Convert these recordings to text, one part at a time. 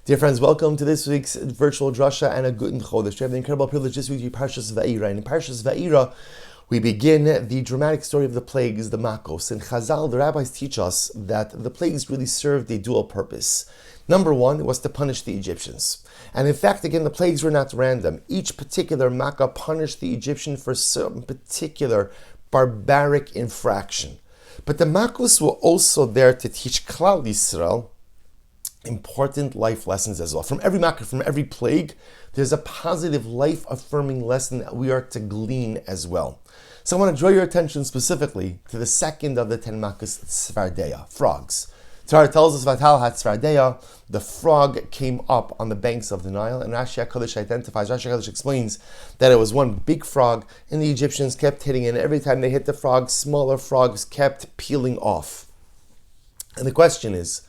Dear friends, welcome to this week's virtual Drasha and a Guten Chodesh. We have the incredible privilege this week to be Parshas Vaeyra. And in Parshas Vaeyra, we begin the dramatic story of the plagues, the Makos. In Chazal, the rabbis teach us that the plagues really served a dual purpose. Number one was to punish the Egyptians. And in fact, again, the plagues were not random. Each particular Makkah punished the Egyptian for some particular barbaric infraction. But the Makos were also there to teach Klal Yisrael important life lessons as well. From every makkah, from every plague, there's a positive life-affirming lesson that we are to glean as well. So I want to draw your attention specifically to the second of the 10 makkahs, Tzvardeya, frogs. Torah tells us Vatal had Tzvardeya, the frog came up on the banks of the Nile, and Rashi HaKadosh explains that it was one big frog, and the Egyptians kept hitting it, and every time they hit the frog, smaller frogs kept peeling off. And the question is,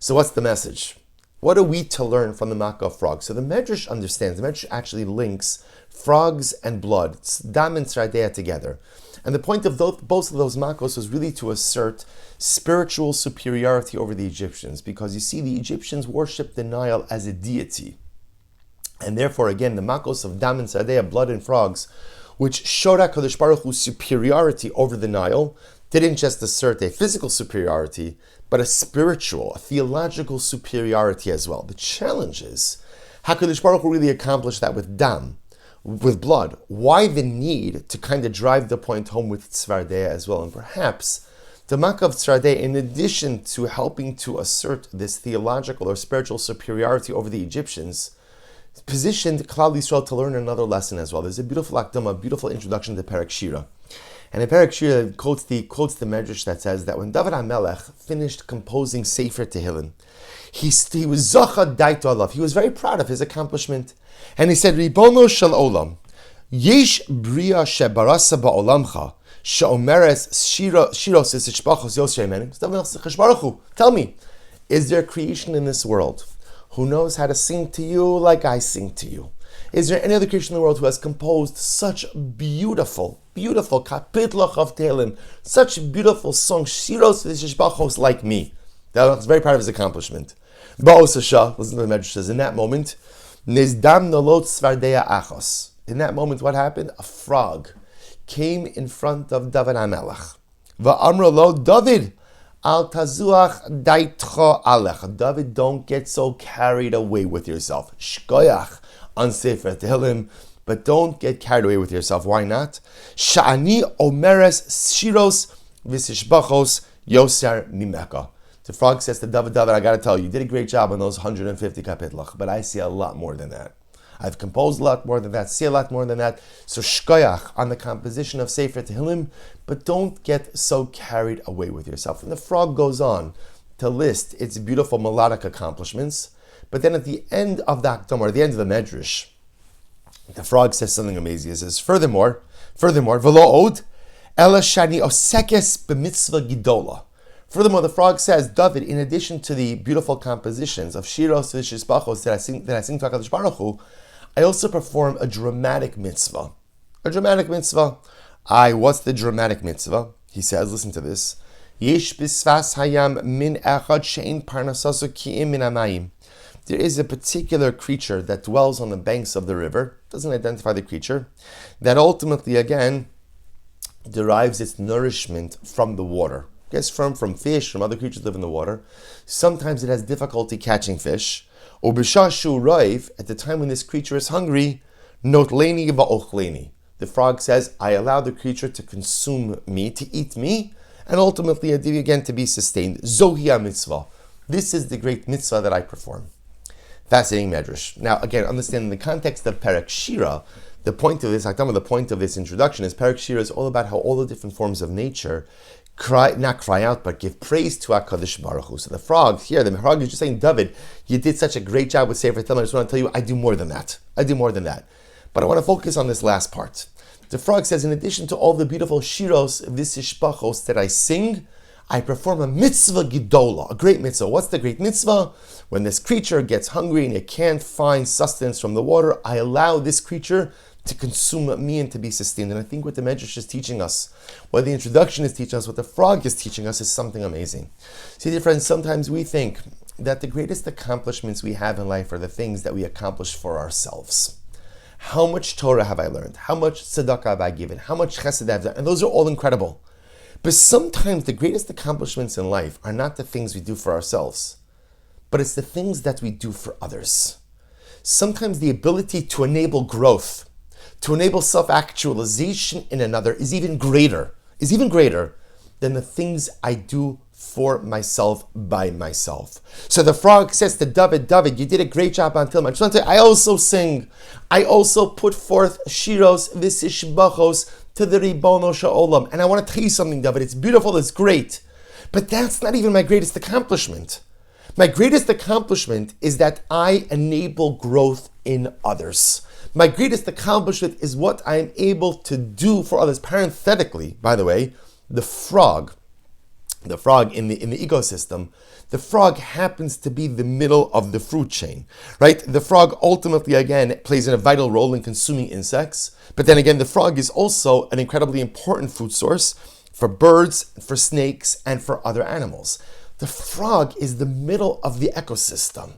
so what's the message? What are we to learn from the makkah of frogs? So the Medrash understands, the Medrash actually links frogs and blood, dam and tzradeya together. And the point of both of those makkos was really to assert spiritual superiority over the Egyptians, because you see, the Egyptians worshipped the Nile as a deity. And therefore, again, the makkos of dam and tzradeya, blood and frogs, which showed HaKadosh Baruch Hu's superiority over the Nile, didn't just assert a physical superiority, but a spiritual, a theological superiority as well. The challenge is, HaKadosh Baruch Hu really accomplished that with dam, with blood. Why the need to kind of drive the point home with Tzvardeya as well? And perhaps the makkah of Tzvardeya, in addition to helping to assert this theological or spiritual superiority over the Egyptians, positioned Klal Yisrael to learn another lesson as well. There's a beautiful akdama, a beautiful introduction to Perek Shira. And in Perek Shira quotes the Medrash that says that when David HaMelech finished composing Sefer Tehillim, he was Zacha Daito Alav. He was very proud of his accomplishment. And he said, Ribono Shel Olam, Yesh Bria Shebarasa Ba'olamcha, She'omeres Shiros Esishbachos Yosher Yemenim. Tell me, is there a creation in this world who knows how to sing to you like I sing to you? Is there any other creation in the world who has composed such beautiful kapitlach of Tehillim, such beautiful songs, shiros v'shishbachos like me? That was very proud of his accomplishment. Ba'osasha, listen to the Medrash says, in that moment, nizdam nolot tzvardeya achos. In that moment, what happened? A frog came in front of David HaMelech. Va'amra lo, David, al tazuach daitcho alech. David, don't get so carried away with yourself. Shkoyach. On Sefer Tehillim, but don't get carried away with yourself. Why not? Sha'ani omeres shiros v'sishbachos yoser mimeka. The frog says to David, I got to tell you, you did a great job on those 150 kapitlach, but I see a lot more than that. I've composed a lot more than that, see a lot more than that. So shkoyach on the composition of Sefer Tehillim, but don't get so carried away with yourself. And the frog goes on to list its beautiful melodic accomplishments. But then at the end of the Akdam, or the end of the Medrash, the frog says something amazing. It says, furthermore, v'lo od, ela shani osekes b'mitzvah gidola. Furthermore, the frog says, David, in addition to the beautiful compositions of shiros v'shishbachos that I sing to HaKadosh Baruch Hu, I also perform a dramatic mitzvah. A dramatic mitzvah. What's the dramatic mitzvah? He says, listen to this. Yesh bisvas hayam min echad she'en parnasasu ki'im min amayim. There is a particular creature that dwells on the banks of the river, doesn't identify the creature, that ultimately, again, derives its nourishment from the water. Yes, from fish, from other creatures that live in the water. Sometimes it has difficulty catching fish. Ubishashu roiv, at the time when this creature is hungry, notleni va'ochleni. The frog says, I allow the creature to consume me, to eat me, and ultimately, again, to be sustained. Zohi mitzvah. This is the great mitzvah that I perform. Fascinating medrash. Now, again, understanding the context of Perek Shira, the point of this introduction is Perek Shira is all about how all the different forms of nature not cry out, but give praise to HaKadosh Baruch Hu. So the frog is just saying, David, you did such a great job with Sefer Tehillim. I just want to tell you, I do more than that. But I want to focus on this last part. The frog says, in addition to all the beautiful shiros, v'sishbachos that I sing, I perform a mitzvah gidola, a great mitzvah. What's the great mitzvah? When this creature gets hungry and it can't find sustenance from the water, I allow this creature to consume me and to be sustained. And I think what the Medrash is teaching us, what the introduction is teaching us, what the frog is teaching us is something amazing. See, dear friends, sometimes we think that the greatest accomplishments we have in life are the things that we accomplish for ourselves. How much Torah have I learned? How much tzedakah have I given? How much chesed have I done? And those are all incredible. But sometimes the greatest accomplishments in life are not the things we do for ourselves, but it's the things that we do for others. Sometimes the ability to enable growth, to enable self-actualization in another is even greater than the things I do for myself by myself. So the frog says to David, you did a great job until my I also sing. I also put forth shiros v'sishbachos to the Ribono Sha'olam. And I want to tell you something, David. It's beautiful, it's great. But that's not even my greatest accomplishment. My greatest accomplishment is that I enable growth in others. My greatest accomplishment is what I am able to do for others. Parenthetically, by the way, the frog in the ecosystem, the frog happens to be the middle of the fruit chain, right? The frog ultimately, again, plays a vital role in consuming insects. But then again, the frog is also an incredibly important food source for birds, for snakes, and for other animals. The frog is the middle of the ecosystem.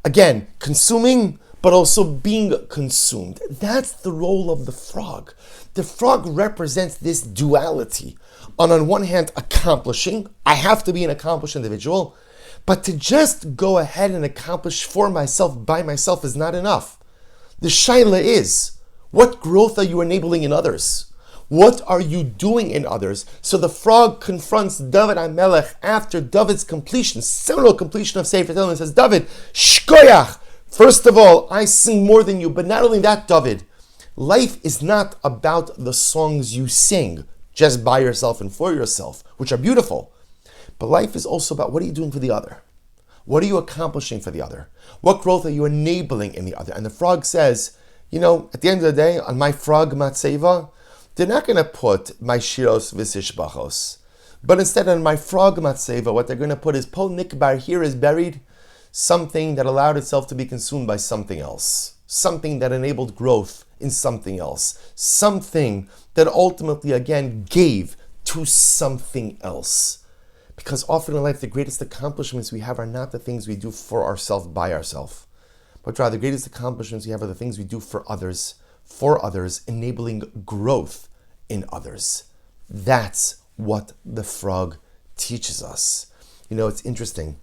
Again, consuming, but also being consumed. That's the role of the frog. The frog represents this duality. On one hand, accomplishing. I have to be an accomplished individual. But to just go ahead and accomplish for myself, by myself, is not enough. The shaila is, what growth are you enabling in others? What are you doing in others? So the frog confronts David HaMelech after David's completion, seminal completion of Sefer Tehillim, and says, David, shkoyach. First of all, I sing more than you, but not only that, David, life is not about the songs you sing just by yourself and for yourself, which are beautiful. But life is also about what are you doing for the other? What are you accomplishing for the other? What growth are you enabling in the other? And the frog says, at the end of the day, on my frog matzeva, they're not going to put my shiros v'sishbachos. But instead on my frog matzeva, what they're going to put is Pol Nikbar, here is buried something that allowed itself to be consumed by something else. Something that enabled growth in something else. Something that ultimately, again, gave to something else. Because often in life, the greatest accomplishments we have are not the things we do for ourselves, by ourselves. But rather, the greatest accomplishments we have are the things we do for others, enabling growth in others. That's what the frog teaches us. It's interesting.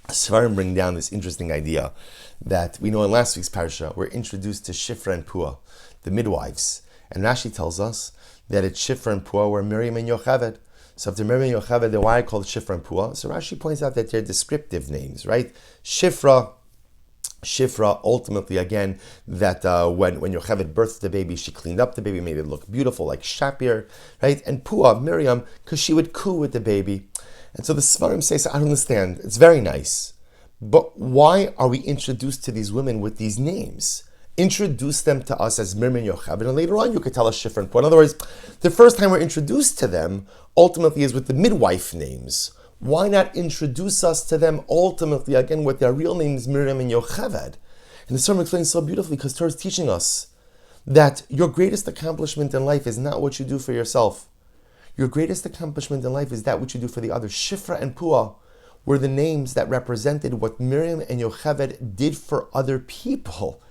Svarim bring down this interesting idea that we know in last week's parasha, we're introduced to Shifra and Pua, the midwives. And Rashi tells us that it's Shifra and Pua were Miriam and Yocheved. So if they're Miriam and Yocheved, then why are called Shifra and Pua? So Rashi points out that they're descriptive names, right? Shifra, ultimately, again, that when Yocheved birthed the baby, she cleaned up the baby, made it look beautiful, like Shapir, right? And Pua, Miriam, because she would coo with the baby. And so the Svarim says, I don't understand, it's very nice, but why are we introduced to these women with these names? Introduce them to us as Miriam and Yocheved, and later on you could tell us Shifra and Pua. In other words, the first time we're introduced to them ultimately is with the midwife names. Why not introduce us to them ultimately, again, with their real names, Miriam and Yocheved? And the Svarim explains so beautifully because Torah is teaching us that your greatest accomplishment in life is not what you do for yourself. Your greatest accomplishment in life is that which you do for the other. Shifra and Pua were the names that represented what Miriam and Yocheved did for other people.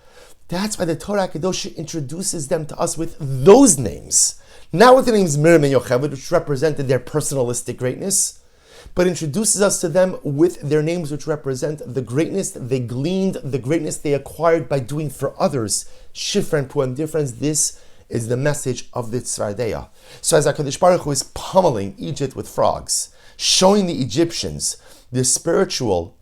That's why the Torah Kadosh introduces them to us with those names. Not with the names Miriam and Yocheved, which represented their personalistic greatness, but introduces us to them with their names which represent the greatness they gleaned, the greatness they acquired by doing for others. Shifra and Pua. And difference, this is the message of the Tzvardeya. So as HaKadosh Baruch Hu is pummeling Egypt with frogs, showing the Egyptians the spiritual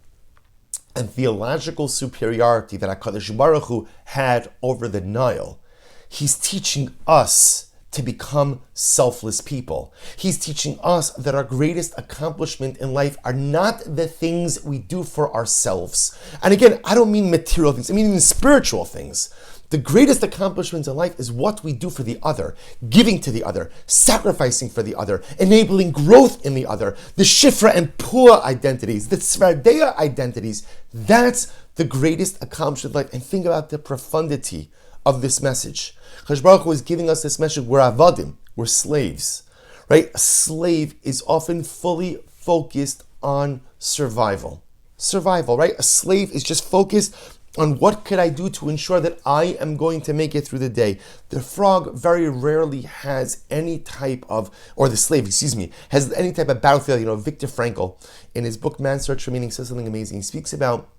and theological superiority that HaKadosh Baruch Hu had over the Nile, he's teaching us to become selfless people. He's teaching us that our greatest accomplishment in life are not the things we do for ourselves. And again, I don't mean material things, I mean even spiritual things. The greatest accomplishment in life is what we do for the other, giving to the other, sacrificing for the other, enabling growth in the other, the Shifra and Pua identities, the Tzvardeya identities. That's the greatest accomplishment in life. And think about the profundity of this message. Kadosh Baruch Hu is giving us this message, we're avadim, we're slaves, right? A slave is often fully focused on survival. Survival, right? A slave is just focused on what could I do to ensure that I am going to make it through the day. The frog very rarely has any type of, or the slave, has any type of battlefield. Viktor Frankl, in his book Man's Search for Meaning, says something amazing. He speaks about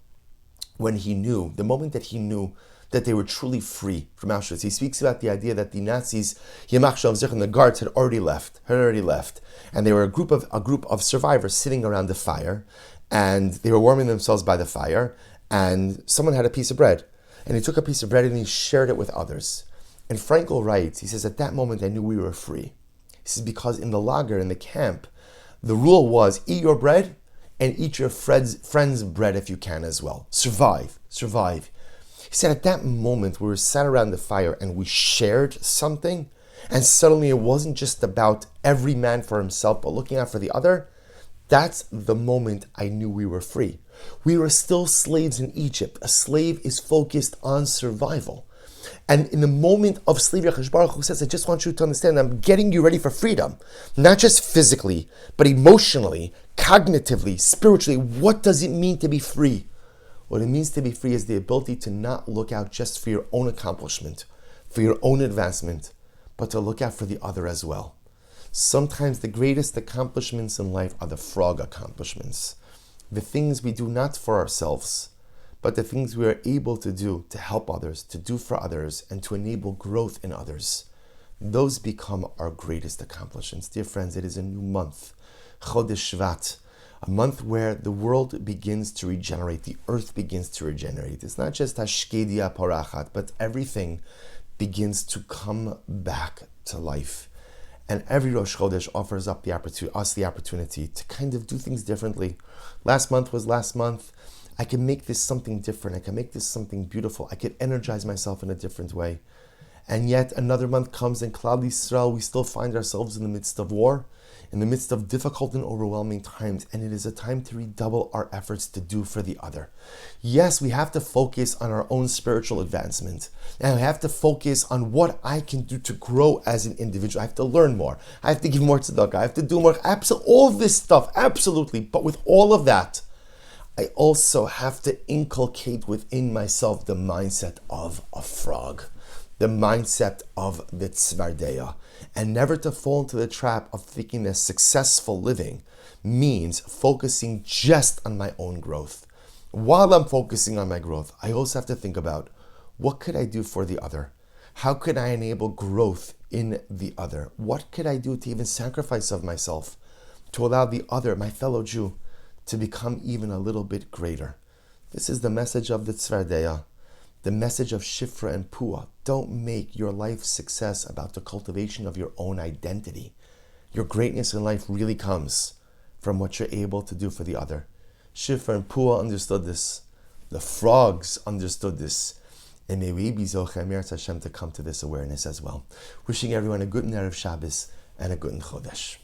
when he knew, the moment that he knew that they were truly free from Auschwitz. He speaks about the idea that the Nazis, and the guards had already left, and they were a group of survivors sitting around the fire, and they were warming themselves by the fire, and someone had a piece of bread, and he took a piece of bread and he shared it with others. And Frankl writes, he says, at that moment I knew we were free. He says, because in the lager, in the camp, the rule was eat your bread and eat your friend's bread if you can as well. Survive. He said at that moment we were sat around the fire and we shared something, and suddenly it wasn't just about every man for himself but looking out for the other. That's the moment I knew we were free. We were still slaves in Egypt. A slave is focused on survival. And in the moment of slavery, HaKadosh Baruch Hu says, I just want you to understand, I'm getting you ready for freedom. Not just physically, but emotionally, cognitively, spiritually. What does it mean to be free? What it means to be free is the ability to not look out just for your own accomplishment, for your own advancement, but to look out for the other as well. Sometimes the greatest accomplishments in life are the frog accomplishments. The things we do not for ourselves, but the things we are able to do to help others, to do for others, and to enable growth in others. Those become our greatest accomplishments. Dear friends, it is a new month, Chodesh Shvat, a month where the world begins to regenerate, the earth begins to regenerate. It's not just Hashkedia Parachat, but everything begins to come back to life. And every Rosh Chodesh offers up us the opportunity to kind of do things differently. Last month was last month. I can make this something different. I can make this something beautiful. I can energize myself in a different way. And yet another month comes in Klal Yisrael. We still find ourselves in the midst of war, in the midst of difficult and overwhelming times, and it is a time to redouble our efforts to do for the other. Yes, we have to focus on our own spiritual advancement, and I have to focus on what I can do to grow as an individual. I have to learn more. I have to give more tzedakah. I have to do more. All of this stuff, absolutely. But with all of that, I also have to inculcate within myself the mindset of a frog, the mindset of the tzvardeya, and never to fall into the trap of thinking that successful living means focusing just on my own growth. While I'm focusing on my growth, I also have to think about what could I do for the other? How could I enable growth in the other? What could I do to even sacrifice of myself to allow the other, my fellow Jew, to become even a little bit greater? This is the message of the tzvardeya. The message of Shifra and Pua. Don't make your life success about the cultivation of your own identity. Your greatness in life really comes from what you're able to do for the other. Shifra and Pua understood this. The frogs understood this. And may we be Zochem Eretz Hashem to come to this awareness as well. Wishing everyone a good Erev Shabbos and a good Chodesh.